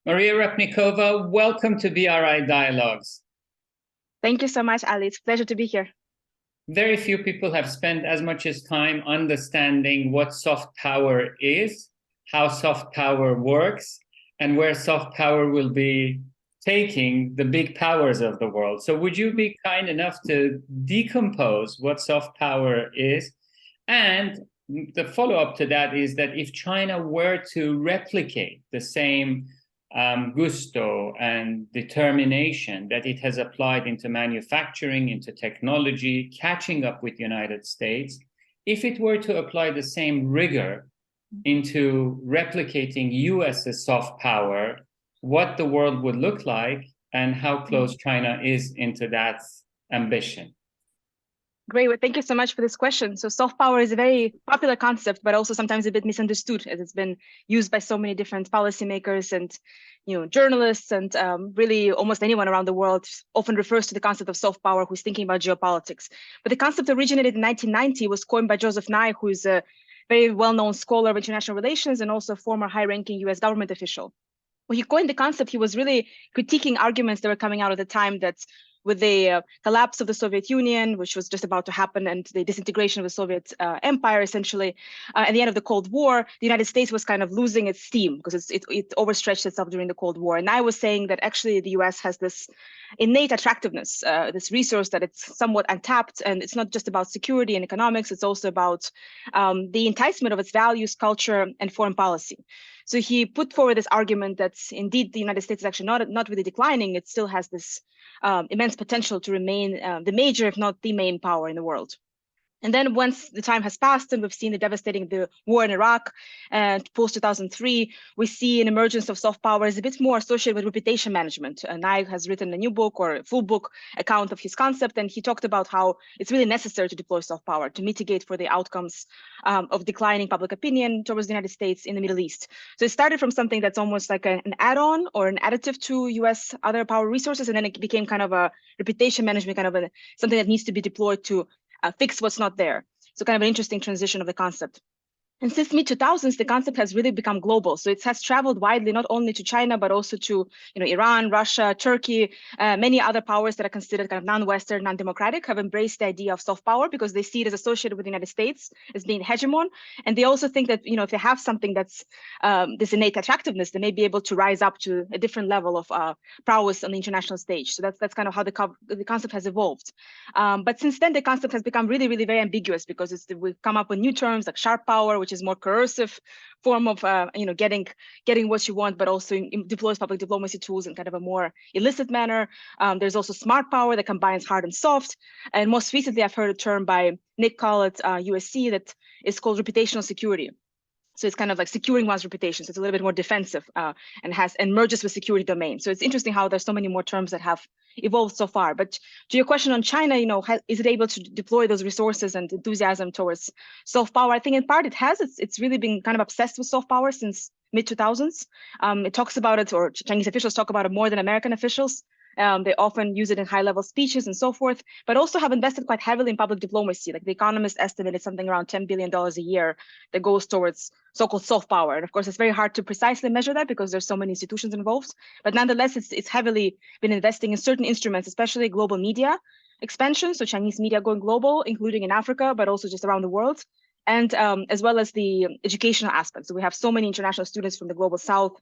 Maria Repnikova, welcome to BRI Dialogues. Thank you so much, Ali. It's a pleasure to be here. Very few people have spent as much as time understanding what soft power is, how soft power works, and where soft power will be taking the big powers of the world. So would you be kind enough to decompose what soft power is? And the follow-up to that is that if China were to replicate the same gusto and determination that it has applied into manufacturing, into technology, catching up with the United States, if it were to apply the same rigor into replicating US's soft power, what the world would look like and how close China is into that ambition. Great. Well, thank you so much for this question. So soft power is a very popular concept, but also sometimes a bit misunderstood, as it's been used by so many different policymakers and journalists and really almost anyone around the world often refers to the concept of soft power who's thinking about geopolitics. But the concept originated in 1990, was coined by Joseph Nye, who is a very well-known scholar of international relations and also a former high-ranking US government official. When he coined the concept, he was really critiquing arguments that were coming out at the time that with the collapse of the Soviet Union, which was just about to happen, and the disintegration of the Soviet empire, essentially, at the end of the Cold War, the United States was kind of losing its steam because it overstretched itself during the Cold War. And I was saying that actually the US has this innate attractiveness, this resource that it's somewhat untapped, and it's not just about security and economics, it's also about the enticement of its values, culture, and foreign policy. So he put forward this argument that indeed the United States is actually not really declining. It still has this immense potential to remain the major, if not the main power in the world. And then once the time has passed and we've seen the devastating war in Iraq and post-2003, we see an emergence of soft power as a bit more associated with reputation management. Nye has written a new book or a full book account of his concept, and he talked about how it's really necessary to deploy soft power to mitigate for the outcomes of declining public opinion towards the United States in the Middle East. So it started from something that's almost like an add-on or an additive to US other power resources, and then it became kind of a reputation management, kind of something that needs to be deployed to fix what's not there. So kind of an interesting transition of the concept. And since mid-2000s, the concept has really become global. So it has traveled widely, not only to China, but also to Iran, Russia, Turkey, many other powers that are considered kind of non-Western, non-democratic have embraced the idea of soft power because they see it as associated with the United States as being hegemon. And they also think that if they have something that's this innate attractiveness, they may be able to rise up to a different level of prowess on the international stage. So that's kind of how the concept has evolved. But since then, the concept has become really, really very ambiguous because we've come up with new terms like sharp power, which is more coercive form of getting what you want, but also deploys public diplomacy tools in kind of a more illicit manner. There's also smart power that combines hard and soft. And most recently, I've heard a term by Nick Call at USC that is called reputational security. So it's kind of like securing one's reputation. So it's a little bit more defensive and merges with security domain. So it's interesting how there's so many more terms that have evolved so far. But to your question on China, is it able to deploy those resources and enthusiasm towards soft power? I think in part it has. It's really been kind of obsessed with soft power since mid-2000s. It talks about it, or Chinese officials talk about it more than American officials. They often use it in high-level speeches and so forth, but also have invested quite heavily in public diplomacy. Like The Economist estimated something around $10 billion a year that goes towards so-called soft power. And of course, it's very hard to precisely measure that because there's so many institutions involved. But nonetheless, it's heavily been investing in certain instruments, especially global media expansion. So Chinese media going global, including in Africa, but also just around the world. And as well as the educational aspects. So we have so many international students from the global South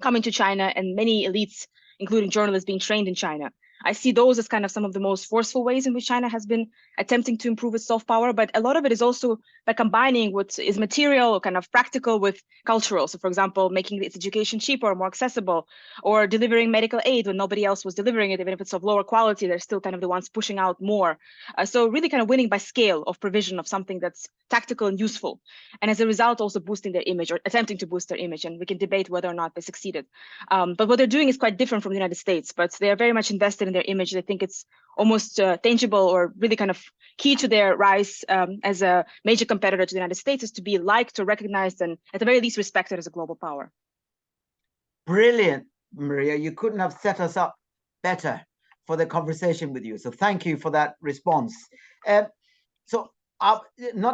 coming to China and many elites, including journalists, being trained in China. I see those as kind of some of the most forceful ways in which China has been attempting to improve its soft power, but a lot of it is also by combining what is material or kind of practical with cultural. So for example, making its education cheaper or more accessible, or delivering medical aid when nobody else was delivering it, even if it's of lower quality, they're still kind of the ones pushing out more. So really kind of winning by scale of provision of something that's tactical and useful. And as a result, also boosting their image or attempting to boost their image. And we can debate whether or not they succeeded. But what they're doing is quite different from the United States, but they are very much invested in their image. I think it's almost tangible or really kind of key to their rise as a major competitor to the United States is to be liked or recognized and at the very least respected as a global power. Brilliant, Maria. You couldn't have set us up better for the conversation with you. So thank you for that response. Not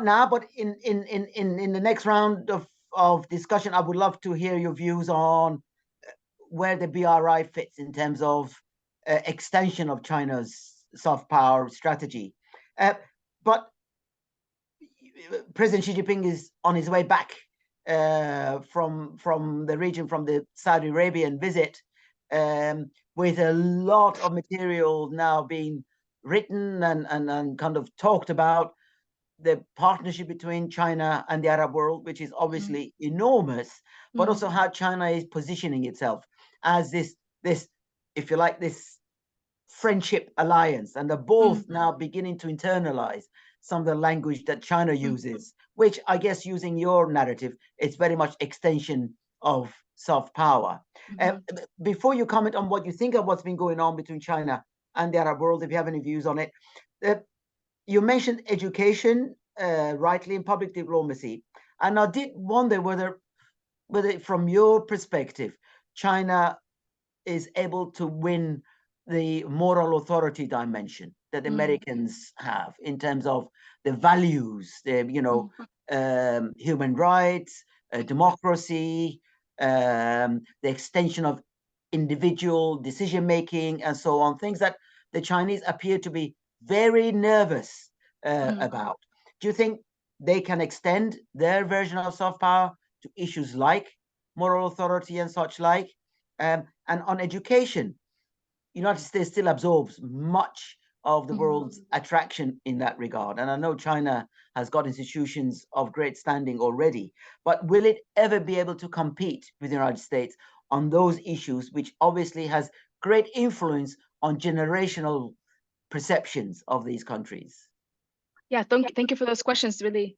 now, but in the next round of discussion, I would love to hear your views on where the BRI fits in terms of extension of China's soft power strategy. But President Xi Jinping is on his way back from the region, from the Saudi Arabian visit, with a lot of material now being written and kind of talked about the partnership between China and the Arab world, which is obviously enormous, but also how China is positioning itself as this, if you like, this friendship alliance. And they're both now beginning to internalize some of the language that China uses, which I guess, using your narrative, it's very much extension of soft power. Before you comment on what you think of what's been going on between China and the Arab world, if you have any views on it, you mentioned education, rightly, in public diplomacy. And I did wonder whether from your perspective, China is able to win the moral authority dimension that Americans have in terms of the values, the human rights, democracy, the extension of individual decision making, and so on. Things that the Chinese appear to be very nervous about. Do you think they can extend their version of soft power to issues like moral authority and such like? And on education, United States still absorbs much of the world's attraction in that regard. And I know China has got institutions of great standing already, but will it ever be able to compete with the United States on those issues, which obviously has great influence on generational perceptions of these countries? Yeah, thank you for those questions. Really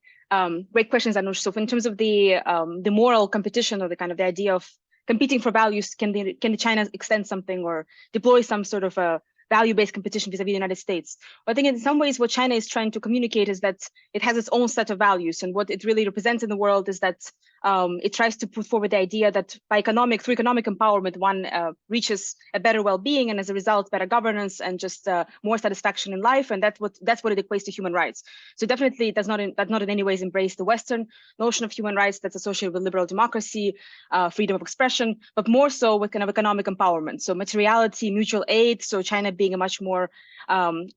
great questions, Anush. So in terms of the moral competition, or the kind of the idea of competing for values, can China extend something or deploy some sort of a value-based competition vis-a-vis the United States? Well, I think in some ways what China is trying to communicate is that it has its own set of values, and what it really represents in the world is that it tries to put forward the idea that through economic empowerment, one reaches a better well-being, and as a result, better governance and just more satisfaction in life, and that's what it equates to human rights. So definitely, it does not in any ways embrace the Western notion of human rights that's associated with liberal democracy, freedom of expression, but more so with kind of economic empowerment. So materiality, mutual aid. So China being a much more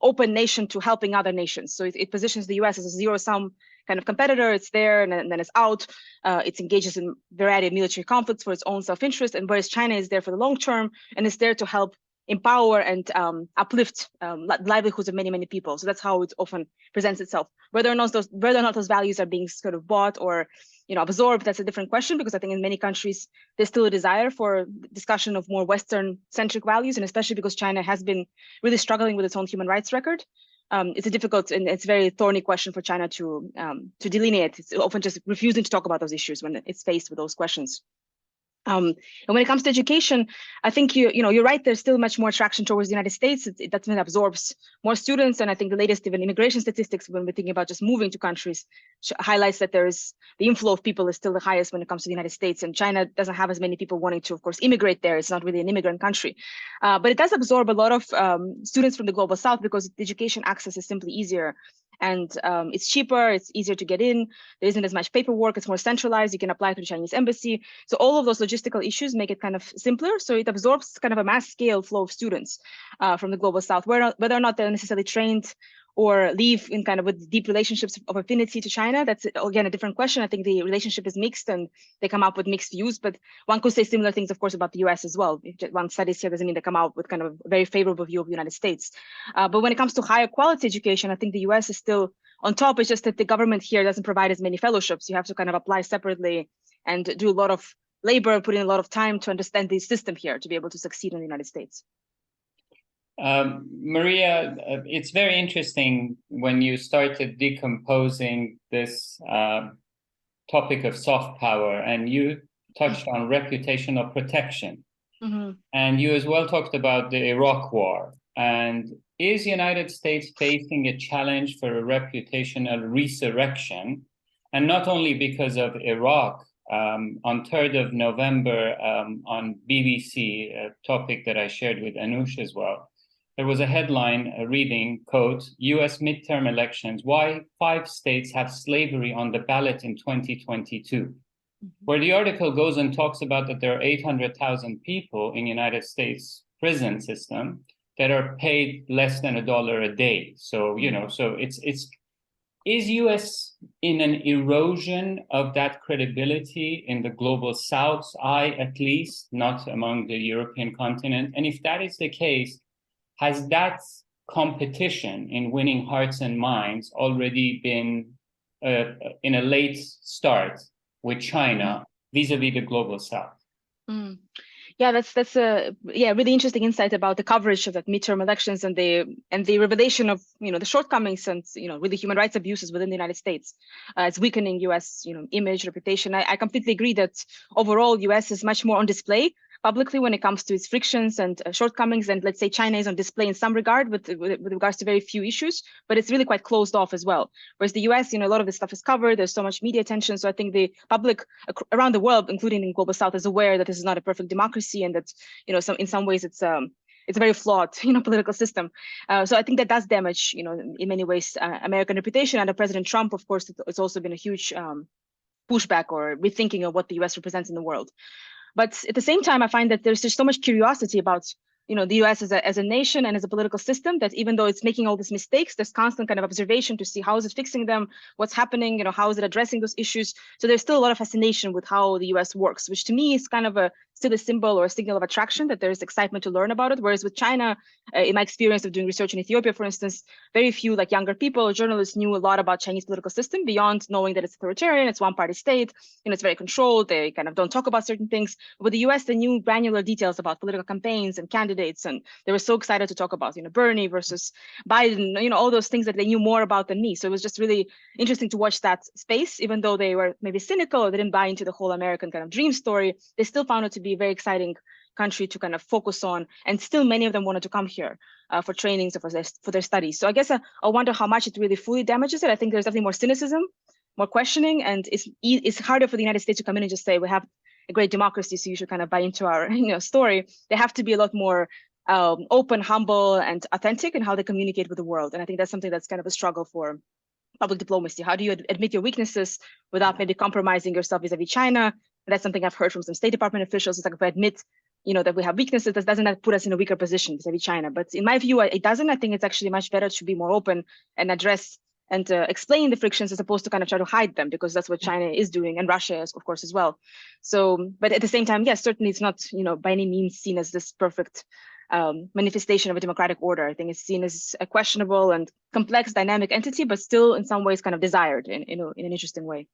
open nation to helping other nations. So it positions the US as a zero-sum kind of competitor. It's there and then it's out. It engages in a variety of military conflicts for its own self-interest, and whereas China is there for the long term and is there to help empower and uplift livelihoods of many, many people. So that's how it often presents itself. Whether or not those values are being sort of bought or absorbed, that's a different question, because I think in many countries there's still a desire for discussion of more Western-centric values, and especially because China has been really struggling with its own human rights record. It's a difficult and it's very thorny question for China to delineate. It's often just refusing to talk about those issues when it's faced with those questions. And when it comes to education, I think you're right. There's still much more attraction towards the United States. It definitely absorbs more students, and I think the latest even immigration statistics, when we're thinking about just moving to countries, highlights that there's the inflow of people is still the highest when it comes to the United States, and China doesn't have as many people wanting to, of course, immigrate there. It's not really an immigrant country, but it does absorb a lot of students from the global South, because education access is simply easier. And it's cheaper, it's easier to get in, there isn't as much paperwork, it's more centralized, you can apply to the Chinese embassy. So all of those logistical issues make it kind of simpler. So it absorbs kind of a mass scale flow of students from the global South, whether or not they're necessarily trained or leave in kind of with deep relationships of affinity to China. That's, again, a different question. I think the relationship is mixed and they come up with mixed views, but one could say similar things, of course, about the US as well. If one studies here doesn't mean they come out with kind of a very favorable view of the United States. But when it comes to higher quality education, I think the US is still on top. It's just that the government here doesn't provide as many fellowships. You have to kind of apply separately and do a lot of labor, put in a lot of time to understand the system here to be able to succeed in the United States. Maria, it's very interesting when you started decomposing this topic of soft power, and you touched on reputational protection. And you as well talked about the Iraq War. And is the United States facing a challenge for a reputational resurrection? And not only because of Iraq. On 3rd of November on BBC, a topic that I shared with Anush as well, there was a headline reading, quote, US midterm elections, why 5 states have slavery on the ballot in 2022. where the article goes and talks about that there are 800,000 people in the United States prison system that are paid less than $1 a day. So, you know, so is US in an erosion of that credibility in the global South's eye, at least, not among the European continent? And if that is the case, has that competition in winning hearts and minds already been in a late start with China vis-a-vis the global South? Yeah, that's a really interesting insight about the coverage of that midterm elections and the revelation of, you know, the shortcomings and, you know, really human rights abuses within the United States. It's weakening US, you know, image, reputation. I completely agree that overall US is much more on display publicly when it comes to its frictions and shortcomings. And let's say China is on display in some regard with regards to very few issues, but it's really quite closed off as well. Whereas the US, you know, a lot of this stuff is covered. There's so much media attention. So I think the public around the world, including in global South, is aware that this is not a perfect democracy and that, you know, in some ways it's a very flawed, you know, political system. So I think that does damage, you know, in many ways, American reputation. Under President Trump, of course, it's also been a huge pushback or rethinking of what the US represents in the world. But at the same time, I find that there's just so much curiosity about, you know, the US as a nation and as a political system, that even though it's making all these mistakes, there's constant kind of observation to see how is it fixing them, what's happening, you know, how is it addressing those issues. So there's still a lot of fascination with how the US works, which to me is kind of still a symbol or a signal of attraction, that there's excitement to learn about it. Whereas with China, in my experience of doing research in Ethiopia, for instance, very few like younger people or journalists knew a lot about Chinese political system beyond knowing that it's authoritarian, it's one-party state, you know, it's very controlled, they kind of don't talk about certain things. With the US, they knew granular details about political campaigns and candidates, and they were so excited to talk about, you know, Bernie versus Biden, you know, all those things that they knew more about than me. So it was just really interesting to watch that space, even though they were maybe cynical or they didn't buy into the whole American kind of dream story, they still found it to be a very exciting country to kind of focus on, and still many of them wanted to come here for trainings or for their studies. So I guess I wonder how much it really fully damages it. I think there's definitely more cynicism, more questioning, and it's harder for the United States to come in and just say we have a great democracy, so you should kind of buy into our, you know, story. They have to be a lot more open, humble, and authentic in how they communicate with the world. And I think that's something that's kind of a struggle for public diplomacy. How do you admit your weaknesses without maybe compromising yourself vis-a-vis China? And that's something I've heard from some State Department officials. It's like, if we admit, you know, that we have weaknesses, that doesn't put us in a weaker position vis-a-vis China. But in my view, it doesn't. I think it's actually much better to be more open and address and explain the frictions as opposed to kind of try to hide them, because that's what China is doing, and Russia is, of course, as well. So, but at the same time, yes, certainly it's not, you know, by any means seen as this perfect manifestation of a democratic order. I think it's seen as a questionable and complex dynamic entity, but still in some ways kind of desired in an interesting way.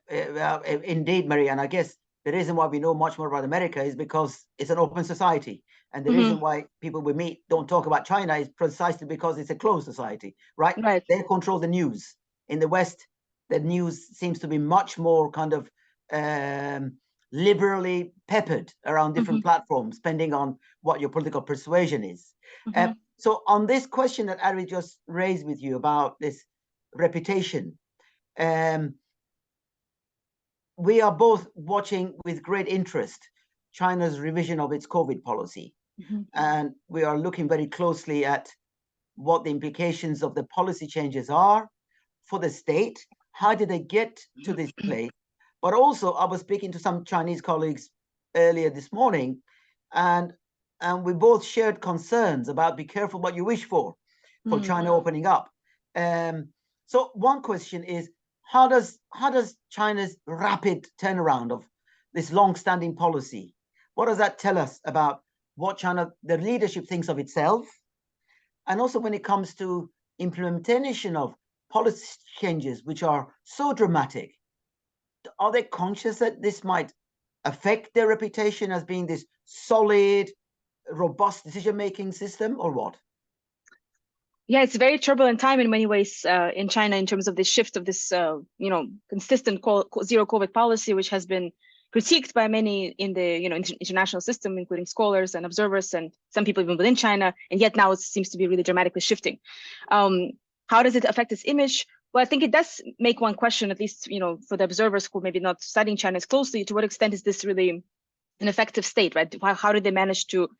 Indeed, Maria, and I guess the reason why we know much more about America is because it's an open society. And the reason why people we meet don't talk about China is precisely because it's a closed society, right? They control the news. In the West, the news seems to be much more kind of liberally peppered around different platforms, depending on what your political persuasion is. So on this question that Ari just raised with you about this reputation, we are both watching with great interest China's revision of its COVID policy. And we are looking very closely at what the implications of the policy changes are for the state. How did they get to this place? But also, I was speaking to some Chinese colleagues earlier this morning, and we both shared concerns about be careful what you wish for China opening up. So one question is, how does China's rapid turnaround of this long-standing policy, what does that tell us about what China, the leadership, thinks of itself? And also when it comes to implementation of policy changes which are so dramatic, are they conscious that this might affect their reputation as being this solid, robust decision-making system, or what? Yeah, it's a very turbulent time in many ways in China in terms of the shift of this, you know, consistent zero COVID policy, which has been critiqued by many in the, you know, international system, including scholars and observers and some people even within China. And yet now it seems to be really dramatically shifting. How does it affect its image? Well, I think it does make one question, at least, you know, for the observers who maybe not studying China as closely, to what extent is this really an effective state, right? How did they manage to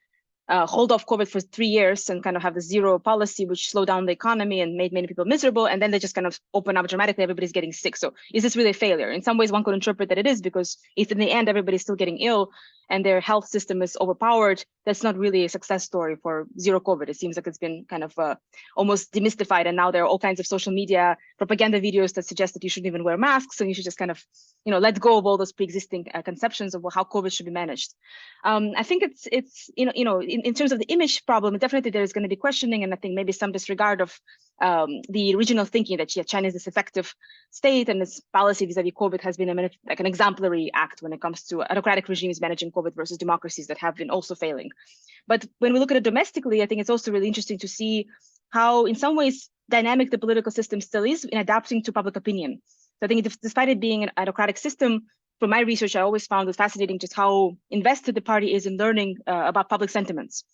hold off COVID for 3 years and kind of have the zero policy, which slowed down the economy and made many people miserable. And then they just kind of open up dramatically, everybody's getting sick. So is this really a failure? In some ways, one could interpret that it is, because if in the end, everybody's still getting ill and their health system is overpowered, that's not really a success story for zero COVID. It seems like it's been kind of almost demystified. And now there are all kinds of social media propaganda videos that suggest that you shouldn't even wear masks and you should just kind of, let go of all those pre-existing conceptions of how COVID should be managed. I think it's in terms of the image problem, definitely there is going to be questioning, and I think maybe some disregard of the original thinking that China is this effective state and its policy vis-a-vis COVID has been like an exemplary act when it comes to autocratic regimes managing COVID versus democracies that have been also failing. But when we look at it domestically, I think it's also really interesting to see how, in some ways, dynamic the political system still is in adapting to public opinion. So I think despite it being an autocratic system, from my research, I always found it fascinating just how invested the party is in learning about public sentiments.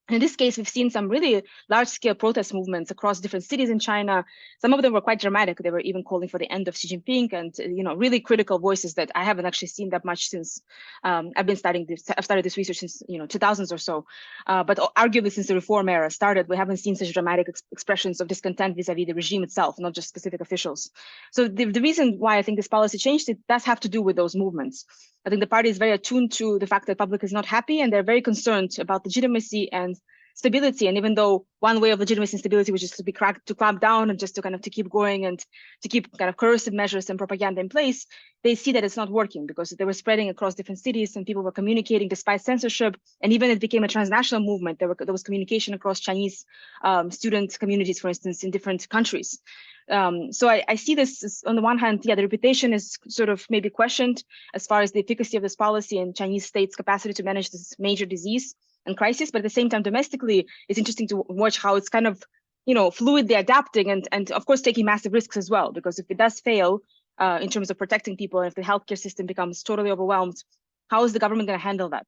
And in this case, we've seen some really large-scale protest movements across different cities in China. Some of them were quite dramatic. They were even calling for the end of Xi Jinping, and really critical voices that I haven't actually seen that much since I've started this research since 2000s or so. But arguably since the reform era started, we haven't seen such dramatic expressions of discontent vis-a-vis the regime itself, not just specific officials. So the reason why I think this policy changed, it does have to do with those movements. I think the party is very attuned to the fact that the public is not happy, and they're very concerned about legitimacy and stability. And even though one way of legitimacy and stability was just to clamp down and just to keep going and to keep kind of coercive measures and propaganda in place, they see that it's not working because they were spreading across different cities and people were communicating despite censorship. And even it became a transnational movement. There was communication across Chinese student communities, for instance, in different countries. So I see this as, on the one hand, the reputation is sort of maybe questioned as far as the efficacy of this policy and Chinese state's capacity to manage this major disease and crisis. But at the same time, domestically, it's interesting to watch how it's kind of, fluidly adapting and of course, taking massive risks as well, because if it does fail in terms of protecting people, and if the healthcare system becomes totally overwhelmed, how is the government going to handle that?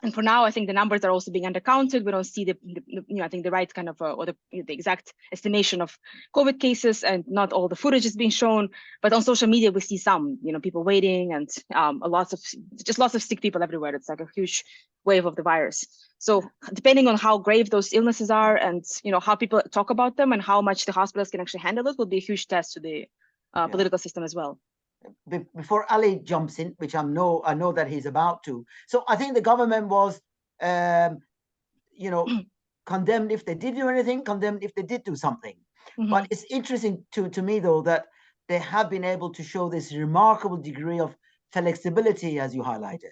And for now, I think the numbers are also being undercounted. We don't see I think the right kind of, or the exact estimation of COVID cases, and not all the footage is being shown. But on social media, we see some, people waiting, and lots of sick people everywhere. It's like a huge wave of the virus. So depending on how grave those illnesses are, and how people talk about them, and how much the hospitals can actually handle it, will be a huge test to the political system as well. Before Ali jumps in, which I know that he's about to. So I think the government was, condemned if they did do anything, condemned if they did do something. Mm-hmm. But it's interesting to me, though, that they have been able to show this remarkable degree of flexibility, as you highlighted.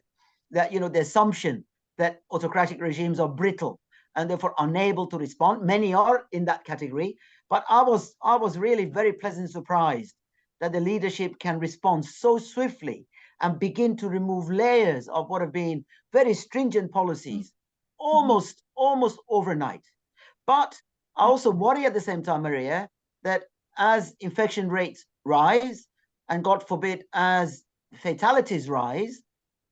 That, the assumption that autocratic regimes are brittle and therefore unable to respond. Many are in that category. But I was really very pleasantly surprised that the leadership can respond so swiftly and begin to remove layers of what have been very stringent policies, almost overnight. But I also worry at the same time, Maria, that as infection rates rise, and God forbid, as fatalities rise,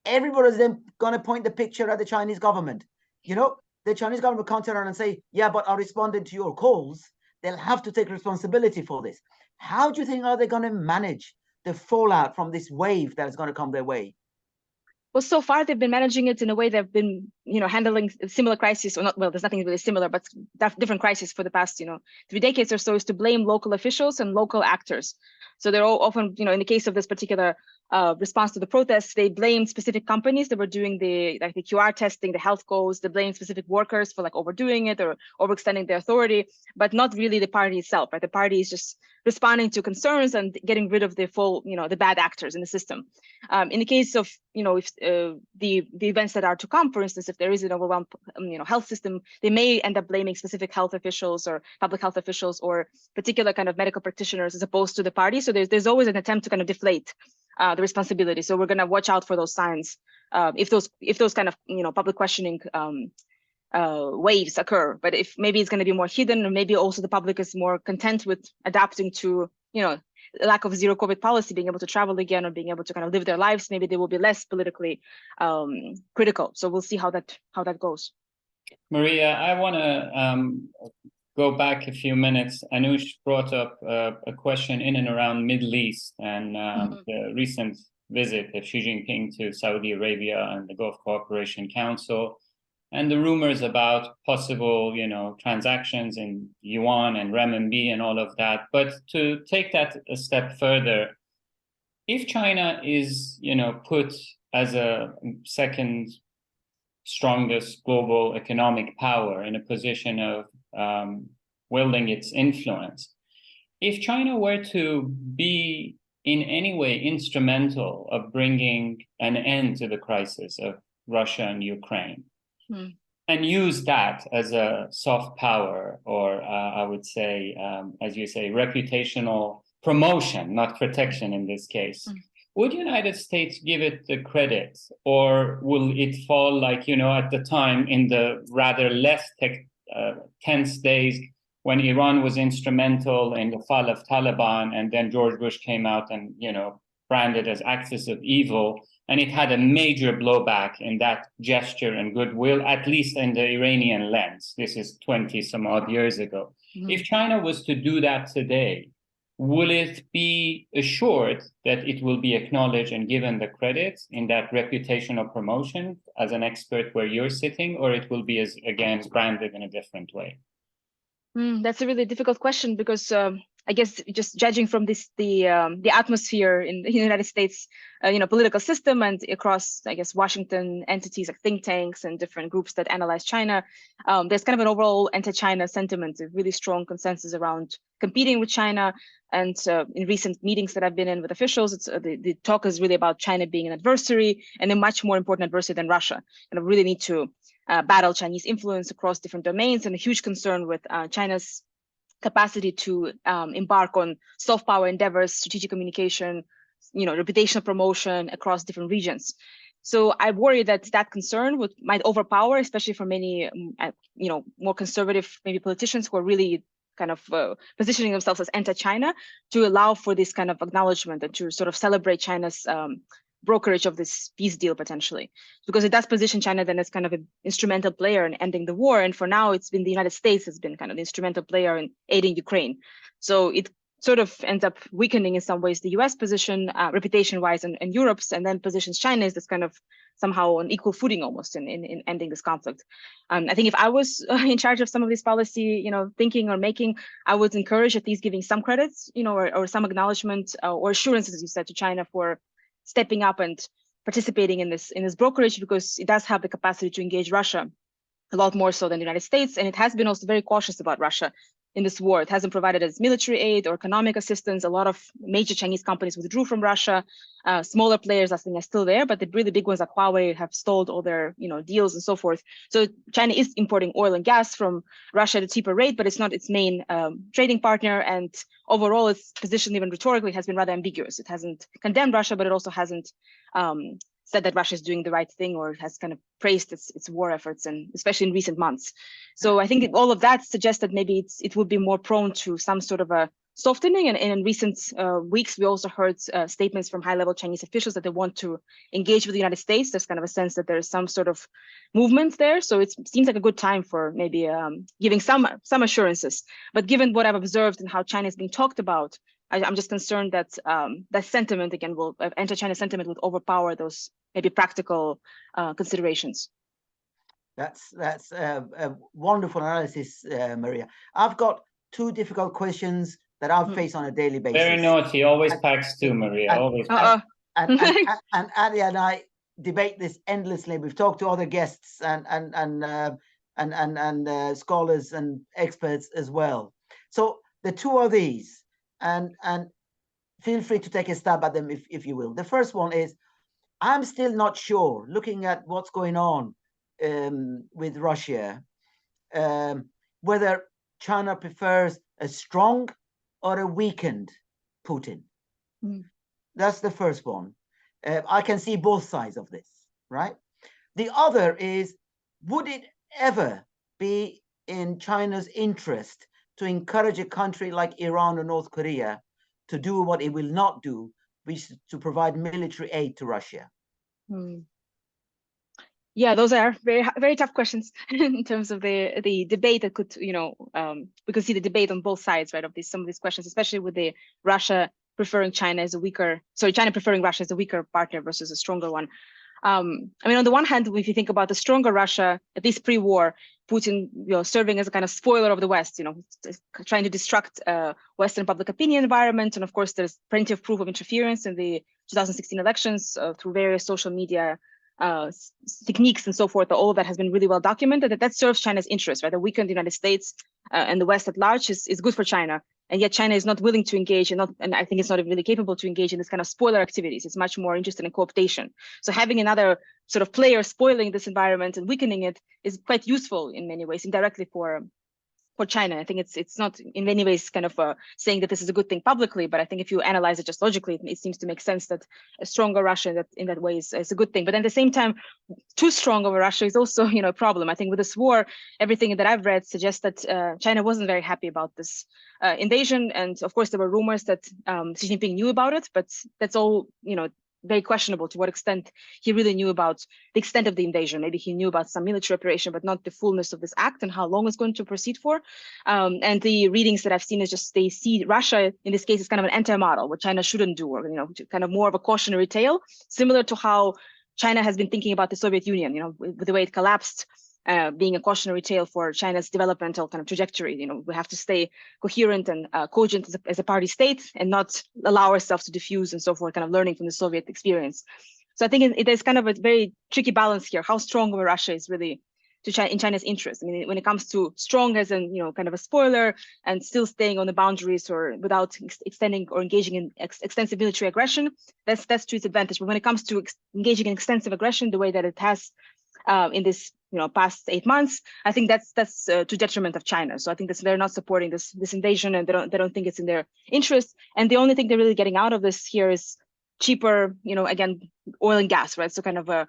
everybody's then going to point the picture at the Chinese government. The Chinese government can't turn around and say, yeah, but I responded to your calls. They'll have to take responsibility for this. How do you think are they going to manage the fallout from this wave that is going to come their way? Well, so far they've been managing it in a way they've been, handling similar crises, or not. Well, there's nothing really similar, but different crises for the past, 3 decades or so, is to blame local officials and local actors. So they're all often, in the case of this particular response to the protests, they blamed specific companies that were doing the QR testing, the health goals. They blamed specific workers for overdoing it or overextending their authority, but not really the party itself. Right? The party is just responding to concerns and getting rid of the full, the bad actors in the system. In the case of, if the events that are to come, for instance, if there is an overwhelmed, health system, they may end up blaming specific health officials or public health officials or particular kind of medical practitioners as opposed to the party. So there's always an attempt to kind of deflate the responsibility. So we're going to watch out for those signs if those kind of public questioning waves occur. But if maybe it's going to be more hidden, or maybe also the public is more content with adapting to lack of zero COVID policy, being able to travel again or being able to kind of live their lives, maybe they will be less politically critical. So we'll see how that goes. Maria, I want to go back a few minutes. Anush brought up a question in and around Middle East and the recent visit of Xi Jinping to Saudi Arabia and the Gulf Cooperation Council. and the rumors about possible, transactions in yuan and renminbi and all of that. But to take that a step further, if China is, put as a second strongest global economic power in a position of wielding its influence, if China were to be in any way instrumental of bringing an end to the crisis of Russia and Ukraine, and use that as a soft power, or I would say, as you say, reputational promotion, not protection in this case, would United States give it the credit, or will it fall like, at the time in the rather less tense days when Iran was instrumental in the fall of Taliban, and then George Bush came out and, branded as axis of evil, and it had a major blowback in that gesture and goodwill, at least in the Iranian lens. This is 20 some odd years ago. If China was to do that today, will it be assured that it will be acknowledged and given the credit in that reputational promotion as an expert where you're sitting, or it will be, again, branded in a different way? That's a really difficult question, because I guess just judging from the atmosphere in the United States, political system, and across, I guess, Washington entities like think tanks and different groups that analyze China, there's kind of an overall anti-China sentiment, a really strong consensus around competing with China. And in recent meetings that I've been in with officials, the talk is really about China being an adversary, and a much more important adversary than Russia. And I really need to battle Chinese influence across different domains, and a huge concern with China's capacity to embark on soft power endeavors, strategic communication, reputational promotion across different regions. So I worry that concern might overpower, especially for many, more conservative, maybe politicians who are really kind of positioning themselves as anti-China, to allow for this kind of acknowledgement and to sort of celebrate China's brokerage of this peace deal potentially, because it does position China then as kind of an instrumental player in ending the war. And for now, it's been the United States has been kind of the instrumental player in aiding Ukraine. So it sort of ends up weakening in some ways the US position, reputation-wise, and Europe's, and then positions China as this kind of somehow on equal footing almost in ending this conflict. I think if I was in charge of some of this policy, thinking or making, I would encourage at least giving some credits, or some acknowledgement or assurances, as you said, to China for stepping up and participating in this brokerage, because it does have the capacity to engage Russia a lot more so than the United States. And it has been also very cautious about Russia in this war. It hasn't provided us military aid or economic assistance. A lot of major Chinese companies withdrew from Russia. Smaller players, I think, are still there, but the really big ones like Huawei have stalled all their deals and so forth. So China is importing oil and gas from Russia at a cheaper rate, but it's not its main trading partner. And overall, its position, even rhetorically, has been rather ambiguous. It hasn't condemned Russia, but it also hasn't said that Russia is doing the right thing, or has kind of praised its war efforts, and especially in recent months. So I think all of that suggests that maybe it would be more prone to some sort of a softening. And in recent weeks, we also heard statements from high-level Chinese officials that they want to engage with the United States. There's kind of a sense that there's some sort of movement there. So it seems like a good time for maybe giving some assurances. But given what I've observed and how China is being talked about, I'm just concerned that that sentiment, again, anti-China sentiment will overpower those maybe practical considerations. That's a wonderful analysis, Maria. I've got two difficult questions that I face on a daily basis. Very naughty, always packs two, Maria. Always. And Ali and I debate this endlessly. We've talked to other guests and scholars and experts as well. So the two are these, and feel free to take a stab at them if you will. The first one is, I'm still not sure, looking at what's going on with Russia, whether China prefers a strong or a weakened Putin. That's the first one. I can see both sides of this, right? The other is, would it ever be in China's interest to encourage a country like Iran or North Korea to do what it will not do, which is to provide military aid to Russia? Yeah, those are very, very tough questions in terms of the debate that could, we could see the debate on both sides, right, of some of these questions, especially with the Russia preferring China as a weaker, China preferring Russia as a weaker partner versus a stronger one. I mean, on the one hand, if you think about the stronger Russia, at least pre-war, Putin, serving as a kind of spoiler of the West, trying to destruct Western public opinion environment. And of course, there's plenty of proof of interference in the 2016 elections through various social media techniques and so forth. All of that has been really well documented. That serves China's interests, right? A weakened United States and the West at large is good for China. And yet China is not willing to engage and I think it's not really capable to engage in this kind of spoiler activities. It's much more interested in co-optation. So having another sort of player spoiling this environment and weakening it is quite useful in many ways, indirectly for China. I think it's not in many ways kind of saying that this is a good thing publicly, but I think if you analyze it just logically, it seems to make sense that a stronger Russia in that way is a good thing. But at the same time, too strong of a Russia is also a problem. I think with this war, everything that I've read suggests that China wasn't very happy about this invasion, and of course there were rumors that Xi Jinping knew about it, but that's all very questionable to what extent he really knew about the extent of the invasion. Maybe he knew about some military operation, but not the fullness of this act and how long it's going to proceed for. And the readings that I've seen is just they see Russia in this case as kind of an anti-model, what China shouldn't do, or kind of more of a cautionary tale, similar to how China has been thinking about the Soviet Union, with the way it collapsed. Being a cautionary tale for China's developmental kind of trajectory. We have to stay coherent and cogent as a party state and not allow ourselves to diffuse and so forth, kind of learning from the Soviet experience. So I think it is kind of a very tricky balance here, how strong of a Russia is really in China's interest. I mean, when it comes to strong as in, kind of a spoiler and still staying on the boundaries or without extending or engaging in extensive military aggression, that's to its advantage. But when it comes to engaging in extensive aggression, the way that it has in this past 8 months, I think that's to detriment of China. So I think they're not supporting this invasion, and they don't think it's in their interest. And the only thing they're really getting out of this here is cheaper, again, oil and gas, right? So kind of a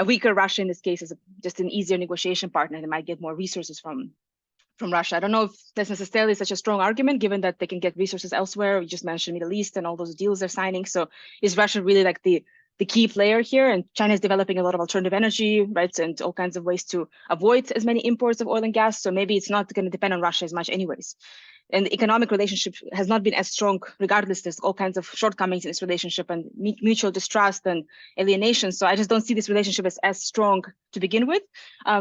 weaker Russia in this case is just an easier negotiation partner. They might get more resources from Russia. I don't know if that's necessarily such a strong argument, given that they can get resources elsewhere. We just mentioned Middle East and all those deals they're signing. So is Russia really like the key player here? And China is developing a lot of alternative energy, right, and all kinds of ways to avoid as many imports of oil and gas. So maybe it's not going to depend on Russia as much anyways. And the economic relationship has not been as strong, regardless. There's all kinds of shortcomings in this relationship and mutual distrust and alienation. So I just don't see this relationship as strong to begin with.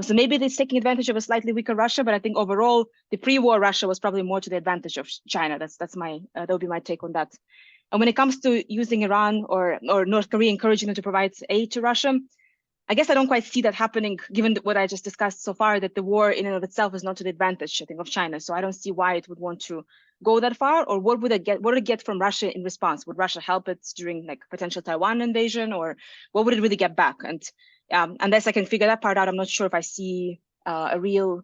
So maybe it's taking advantage of a slightly weaker Russia, but I think overall the pre-war Russia was probably more to the advantage of China. That's my that would be my take on that. And when it comes to using Iran or North Korea, encouraging them to provide aid to Russia, I guess I don't quite see that happening, given what I just discussed so far, that the war in and of itself is not to the advantage, I think, of China. So I don't see why it would want to go that far, or what would it get from Russia in response? Would Russia help it during like potential Taiwan invasion, or what would it really get back? And unless I can figure that part out, I'm not sure if I see a real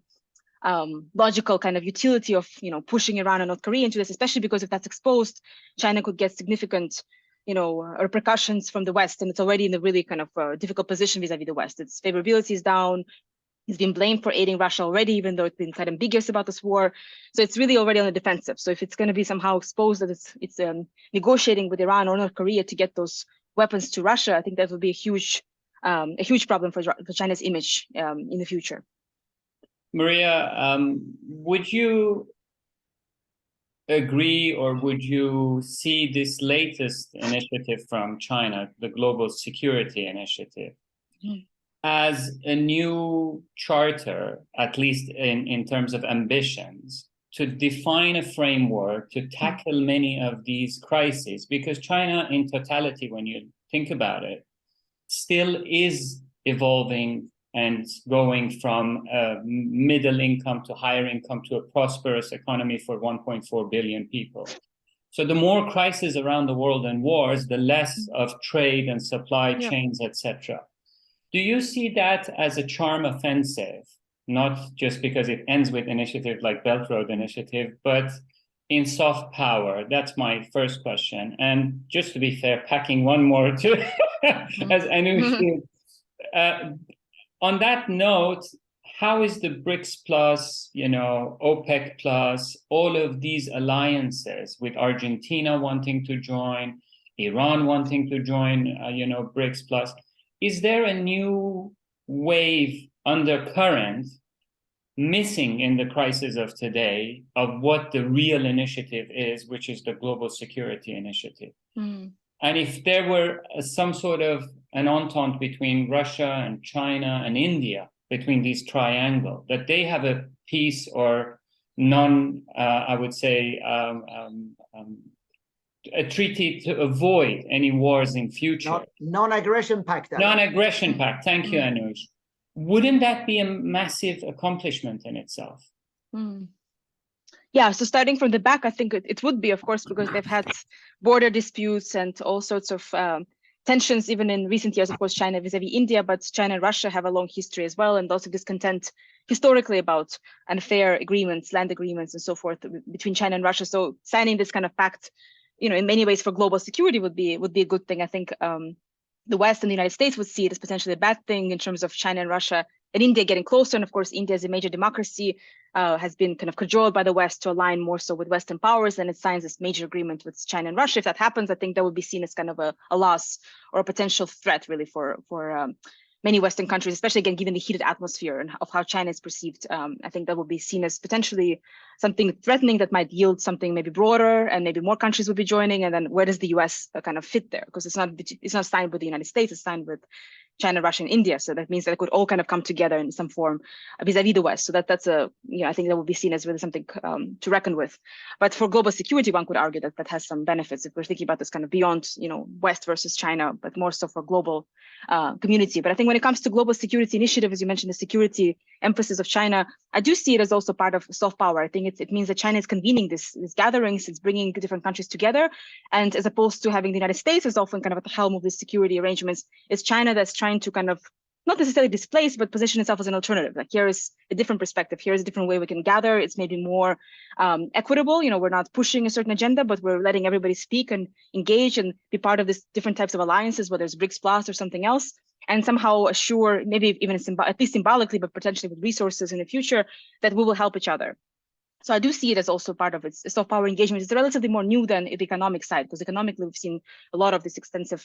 logical kind of utility of pushing Iran and North Korea into this, especially because if that's exposed, China could get significant repercussions from the West, and it's already in a really kind of difficult position vis-a-vis the West. Its favorability is down. It's been blamed for aiding Russia already, even though it's been kind of ambiguous about this war. So it's really already on the defensive. So if it's going to be somehow exposed that it's negotiating with Iran or North Korea to get those weapons to Russia, I think that would be a huge problem for China's image in the future. Maria, would you agree, or would you see this latest initiative from China, the Global Security Initiative, as a new charter, at least in terms of ambitions, to define a framework to tackle many of these crises? Because China in totality, when you think about it, still is evolving and going from middle income to higher income to a prosperous economy for 1.4 billion people. So the more crises around the world and wars, the less of trade and supply chains, etc. Do you see that as a charm offensive, not just because it ends with initiative like Belt Road Initiative, but in soft power? That's my first question. And just to be fair, packing one more to as Anu on that note, how is the BRICS plus, OPEC plus, all of these alliances with Argentina wanting to join, Iran wanting to join, BRICS plus, is there a new wave undercurrent missing in the crisis of today of what the real initiative is, which is the Global Security Initiative? And if there were some sort of an entente between Russia and China and India, between these triangle, that they have a peace or I would say, a treaty to avoid any wars in future. Non-aggression pact. Non-aggression pact. Thank you, Anuj. Wouldn't that be a massive accomplishment in itself? Yeah, so starting from the back, I think it would be, of course, because they've had border disputes and all sorts of tensions, even in recent years, of course, China vis-a-vis India, but China and Russia have a long history as well, and also discontent historically about unfair agreements, land agreements, and so forth between China and Russia. So signing this kind of pact, in many ways for global security would be a good thing. I think the West and the United States would see it as potentially a bad thing in terms of China and Russia and India getting closer. And of course, India is a major democracy, has been kind of cajoled by the West to align more so with Western powers, and it signs this major agreement with China and Russia. If that happens, I think that would be seen as kind of a loss or a potential threat, really, for many Western countries, especially again, given the heated atmosphere and of how China is perceived. I think that would be seen as potentially something threatening that might yield something maybe broader, and maybe more countries would be joining. And then where does the US kind of fit there? Because it's not signed with the United States, it's signed with China, Russia, and India. So that means that it could all kind of come together in some form vis-a-vis the West. So that's I think that would be seen as really something to reckon with. But for global security, one could argue that has some benefits if we're thinking about this kind of beyond, West versus China, but more so for global community. But I think when it comes to global security initiative, as you mentioned, the security emphasis of China, I do see it as also part of soft power. I think it means that China is convening these gatherings, it's bringing different countries together. And as opposed to having the United States is often kind of at the helm of these security arrangements, it's China that's trying to kind of not necessarily displace, but position itself as an alternative. Like, here is a different perspective. Here is a different way we can gather. It's maybe more equitable. We're not pushing a certain agenda, but we're letting everybody speak and engage and be part of these different types of alliances, whether it's BRICS Plus or something else, and somehow assure, maybe even at least symbolically, but potentially with resources in the future, that we will help each other. So I do see it as also part of its soft power engagement. It's relatively more new than the economic side, because economically we've seen a lot of these extensive,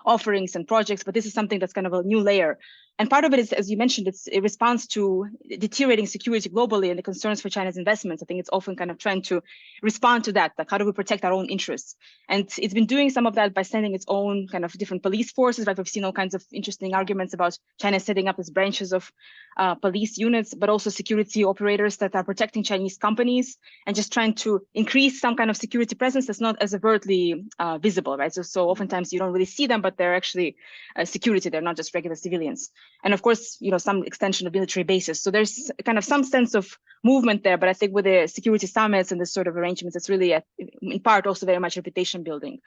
offerings and projects, but this is something that's kind of a new layer. And part of it is, as you mentioned, it's a response to deteriorating security globally and the concerns for China's investments. I think it's often kind of trying to respond to that, like how do we protect our own interests? And it's been doing some of that by sending its own kind of different police forces. Like, we've seen all kinds of interesting arguments about China setting up these branches of police units, but also security operators that are protecting Chinese companies and just trying to increase some kind of security presence that's not as overtly visible, right? So oftentimes you don't really see them, but they're actually security. They're not just regular civilians. And of course, some extension of military bases. So there's kind of some sense of movement there. But I think with the security summits and this sort of arrangements, it's really in part also very much reputation building.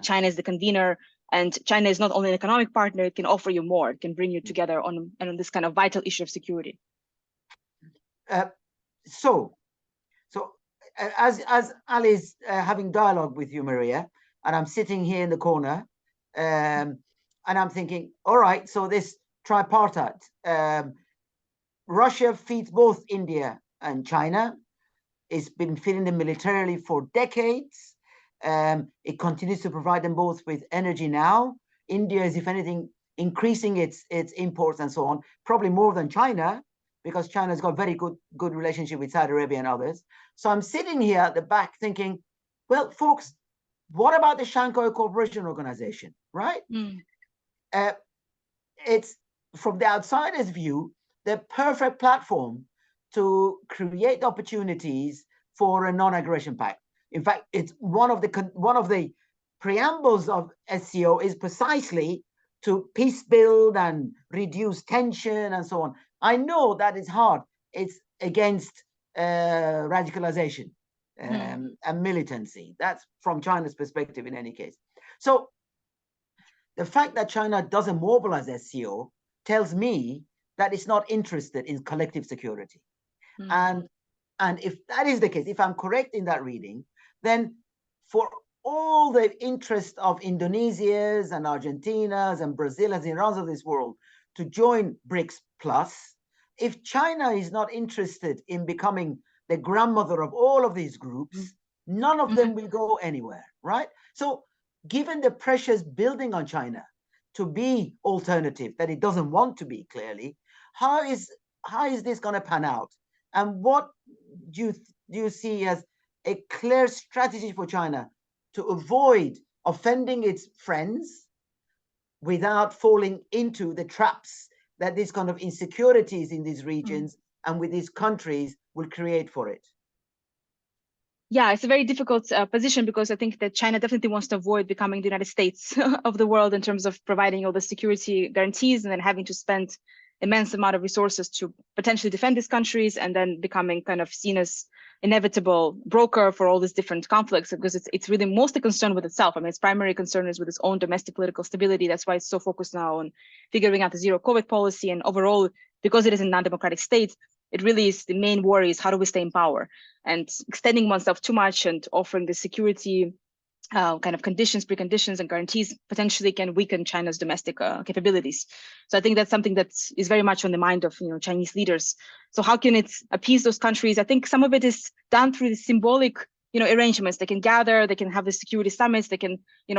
China is the convener, and China is not only an economic partner, it can offer you more. It can bring you together on this kind of vital issue of security. So as Ali's having dialogue with you, Maria, and I'm sitting here in the corner, and I'm thinking, all right, so this tripartite, Russia feeds both India and China. It's been feeding them militarily for decades. It continues to provide them both with energy now. India is, if anything, increasing its imports and so on, probably more than China, because China's got very good relationship with Saudi Arabia and others. So I'm sitting here at the back thinking, well, folks, what about the Shanghai Cooperation Organization, right? It's, from the outsider's view, the perfect platform to create opportunities for a non-aggression pact. In fact, it's one of the preambles of SCO is precisely to peace build and reduce tension and so on. I know that is hard. It's against radicalization and militancy. That's from China's perspective in any case. So the fact that China doesn't mobilize SCO tells me that it's not interested in collective security. And if that is the case, if I'm correct in that reading, then for all the interest of Indonesia's and Argentina's and Brazil's and Iran's of this world to join BRICS Plus, if China is not interested in becoming the grandmother of all of these groups, none of them will go anywhere, right? So given the pressures building on China to be alternative, that it doesn't want to be clearly, how is this going to pan out? And what do you see as a clear strategy for China to avoid offending its friends without falling into the traps that these kind of insecurities in these regions and with these countries will create for it? Yeah, it's a very difficult position, because I think that China definitely wants to avoid becoming the United States of the world in terms of providing all the security guarantees and then having to spend immense amount of resources to potentially defend these countries, and then becoming kind of seen as inevitable broker for all these different conflicts, because it's really mostly concerned with itself. I mean, its primary concern is with its own domestic political stability. That's why it's so focused now on figuring out the zero COVID policy, and overall, because it is a non-democratic state, it really is the main worry is how do we stay in power, and extending oneself too much and offering the security kind of conditions, preconditions, and guarantees potentially can weaken China's domestic capabilities. So I think that's something that is very much on the mind of Chinese leaders. So how can it appease those countries? I think some of it is done through the symbolic arrangements. They can gather, they can have the security summits, they can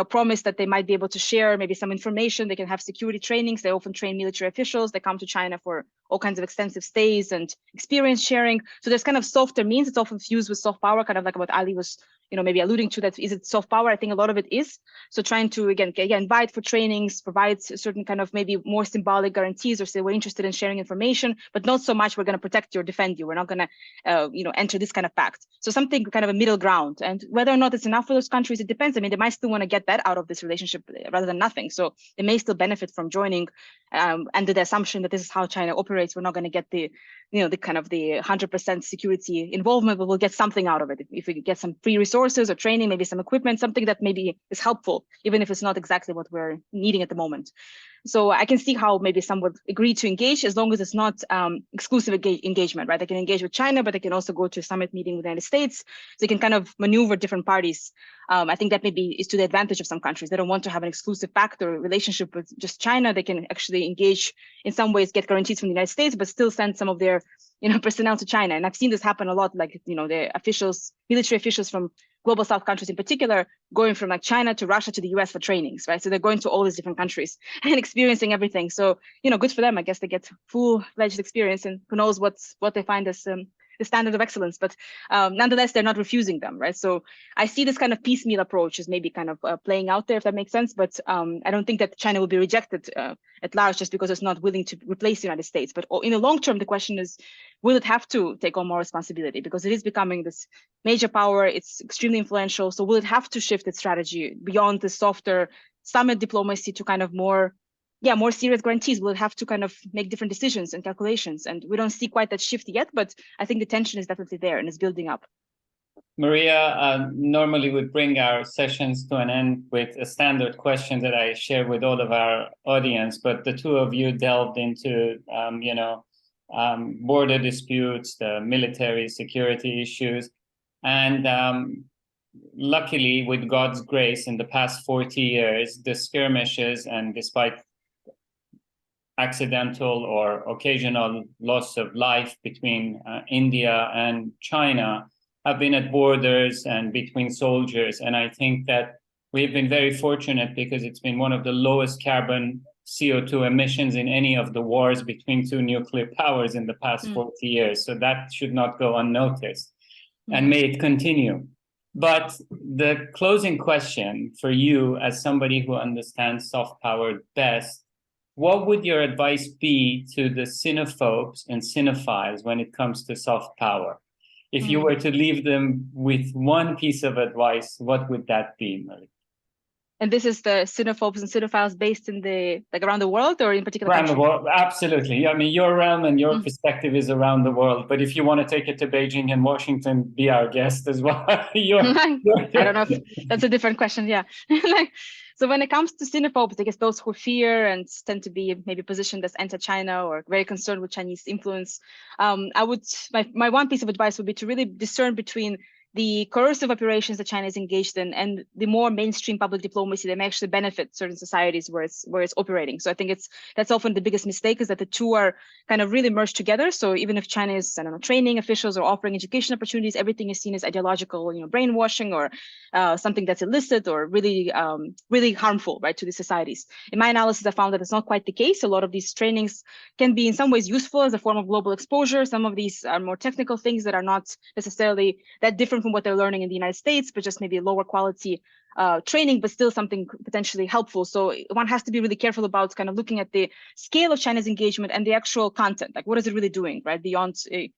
promise that they might be able to share maybe some information, they can have security trainings. They often train military officials. They come to China for all kinds of extensive stays and experience sharing. So there's kind of softer means. It's often fused with soft power, kind of like what Ali was maybe alluding to, that is it soft power? I think a lot of it is. So trying to, again, invite for trainings, provide certain kind of maybe more symbolic guarantees, or say we're interested in sharing information, but not so much we're going to protect you or defend you. We're not going to, enter this kind of pact. So something kind of a middle ground. And whether or not it's enough for those countries, it depends. I mean, they might still want to get that out of this relationship rather than nothing. So they may still benefit from joining under the assumption that this is how China operates. We're not going to get the kind of the 100% security involvement, but we'll get something out of it. If we get some free resources or training, maybe some equipment, something that maybe is helpful, even if it's not exactly what we're needing at the moment. So I can see how maybe some would agree to engage, as long as it's not exclusive engagement, right? They can engage with China, but they can also go to a summit meeting with the United States. So they can kind of maneuver different parties. I think that maybe is to the advantage of some countries. They don't want to have an exclusive pact or relationship with just China. They can actually engage in some ways, get guarantees from the United States, but still send some of their personnel to China. And I've seen this happen a lot, like, the officials, military officials from global South countries in particular, going from like China to Russia to the US for trainings, right? So they're going to all these different countries and experiencing everything. So, good for them. I guess they get full-fledged experience, and who knows what they find as the standard of excellence, but nonetheless, they're not refusing them, right? So I see this kind of piecemeal approach as maybe kind of playing out there, if that makes sense. But I don't think that China will be rejected at large just because it's not willing to replace the United States. But in the long term, the question is, will it have to take on more responsibility? Because it is becoming this major power. It's extremely influential. So will it have to shift its strategy beyond the softer summit diplomacy to kind of more serious guarantees? Will it have to kind of make different decisions and calculations? And we don't see quite that shift yet, but I think the tension is definitely there and it's building up. Maria, normally we bring our sessions to an end with a standard question that I share with all of our audience, but the two of you delved into, border disputes, the military security issues, and luckily, with God's grace, in the past 40 years, the skirmishes, and despite accidental or occasional loss of life between India and China, have been at borders and between soldiers. And I think that we've been very fortunate because it's been one of the lowest carbon CO2 emissions in any of the wars between two nuclear powers in the past 40 years. So that should not go unnoticed, and may it continue. But the closing question for you, as somebody who understands soft power best, what would your advice be to the xenophobes and xenophiles when it comes to soft power? If you were to leave them with one piece of advice, what would that be, Marie? And this is the xenophobes and xenophiles based in around the world, or in particular around countries? the world, absolutely. I mean, your realm and your perspective is around the world. But if you want to take it to Beijing and Washington, be our guest as well. I don't know if that's a different question. Yeah. So when it comes to xenophobes, I guess those who fear and tend to be maybe positioned as anti-China or very concerned with Chinese influence, my one piece of advice would be to really discern between the coercive operations that China is engaged in and the more mainstream public diplomacy that may actually benefit certain societies where it's operating. So I think that's often the biggest mistake, is that the two are kind of really merged together. So even if China is, training officials or offering education opportunities, everything is seen as ideological, brainwashing or something that's illicit or really, really harmful, right, to the societies. In my analysis, I found that it's not quite the case. A lot of these trainings can be in some ways useful as a form of global exposure. Some of these are more technical things that are not necessarily that different from what they're learning in the United States, but just maybe lower quality training, but still something potentially helpful. So one has to be really careful about kind of looking at the scale of China's engagement and the actual content, like what is it really doing, right? Beyond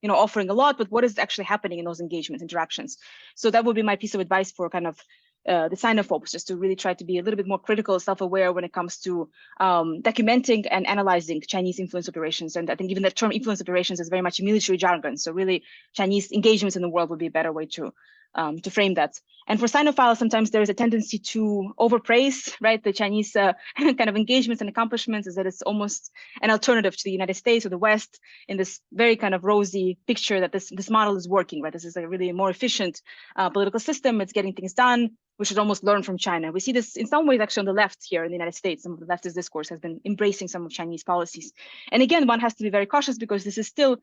offering a lot, but what is actually happening in those engagements, interactions. So that would be my piece of advice for kind of the xenophobes, just to really try to be a little bit more critical, self-aware when it comes to documenting and analyzing Chinese influence operations. And I think even the term influence operations is very much a military jargon. So really Chinese engagements in the world would be a better way to frame that. And for xenophiles, sometimes there is a tendency to overpraise, right, the Chinese kind of engagements and accomplishments, is that it's almost an alternative to the United States or the West in this very kind of rosy picture that this model is working, right? This is a really more efficient political system. It's getting things done. We should almost learn from China. We see this in some ways actually on the left here in the United States. Some of the leftist discourse has been embracing some of Chinese policies. And again, one has to be very cautious because this is still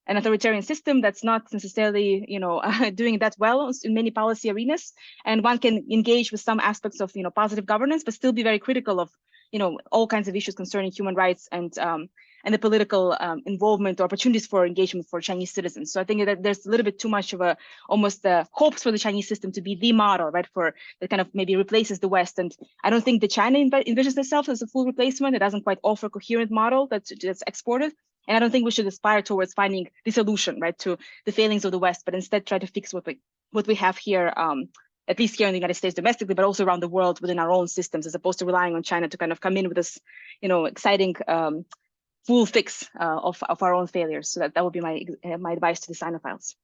an authoritarian system that's not necessarily, doing that well in many policy arenas. And one can engage with some aspects of, positive governance, but still be very critical of, all kinds of issues concerning human rights and the political involvement or opportunities for engagement for Chinese citizens. So I think that there's a little bit too much of almost hopes for the Chinese system to be the model, right, for that kind of maybe replaces the West. And I don't think that China envisions itself as a full replacement. It doesn't quite offer a coherent model that's exported. And I don't think we should aspire towards finding the solution, right, to the failings of the West, but instead try to fix what we have here, at least here in the United States domestically, but also around the world within our own systems, as opposed to relying on China to kind of come in with this, exciting full fix of our own failures. So that would be my advice to the xenophiles.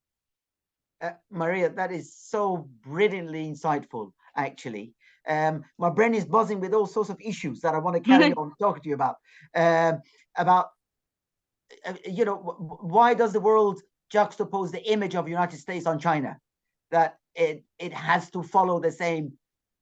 Maria, that is so brilliantly insightful, actually. My brain is buzzing with all sorts of issues that I want to carry on talking to you about. Why does the world juxtapose the image of the United States on China? That it has to follow the same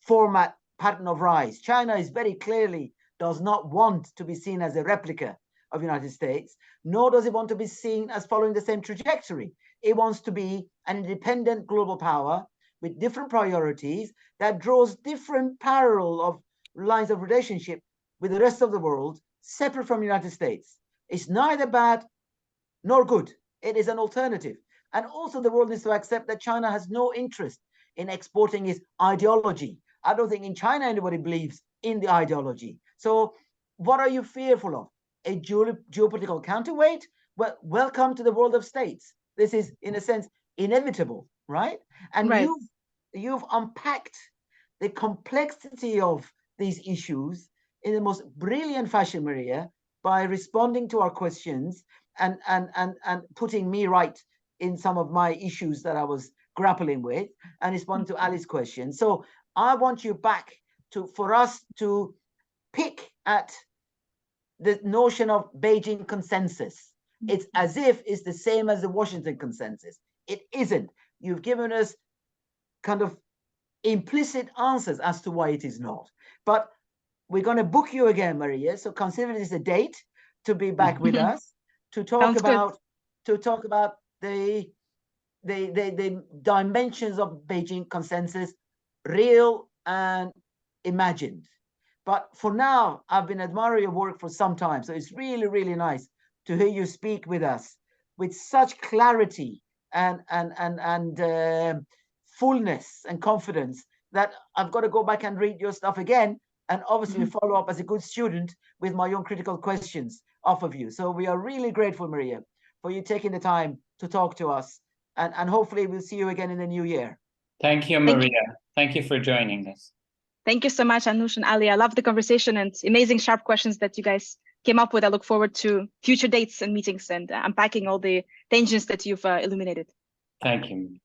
format, pattern of rise. China is very clearly does not want to be seen as a replica of the United States, nor does it want to be seen as following the same trajectory. It wants to be an independent global power with different priorities that draws different parallel of lines of relationship with the rest of the world, separate from the United States. It's neither bad nor good. It is an alternative. And also the world needs to accept that China has no interest in exporting its ideology. I don't think in China anybody believes in the ideology. So what are you fearful of? A geopolitical counterweight? Well, welcome to the world of states. This is, in a sense, inevitable, right? And right. You've unpacked the complexity of these issues in the most brilliant fashion, Maria, by responding to our questions and putting me right in some of my issues that I was grappling with, and respond to Ali's question. So I want you back for us to pick at the notion of Beijing consensus. It's as if it's the same as the Washington consensus. It isn't. You've given us kind of implicit answers as to why it is not. But we're going to book you again, Maria. So consider this a date to be back with us to talk about the dimensions of Beijing consensus, real and imagined. But for now, I've been admiring your work for some time. So it's really, really nice to hear you speak with us with such clarity and fullness and confidence that I've got to go back and read your stuff again, and obviously follow up as a good student with my own critical questions off of you. So we are really grateful, Maria, for you taking the time to talk to us, and hopefully we'll see you again in the new year. Thank you, Maria. Thank you for joining us. Thank you so much, Anush and Ali. I love the conversation and amazing sharp questions that you guys came up with. I look forward to future dates and meetings and unpacking all the tangents that you've illuminated. Thank you.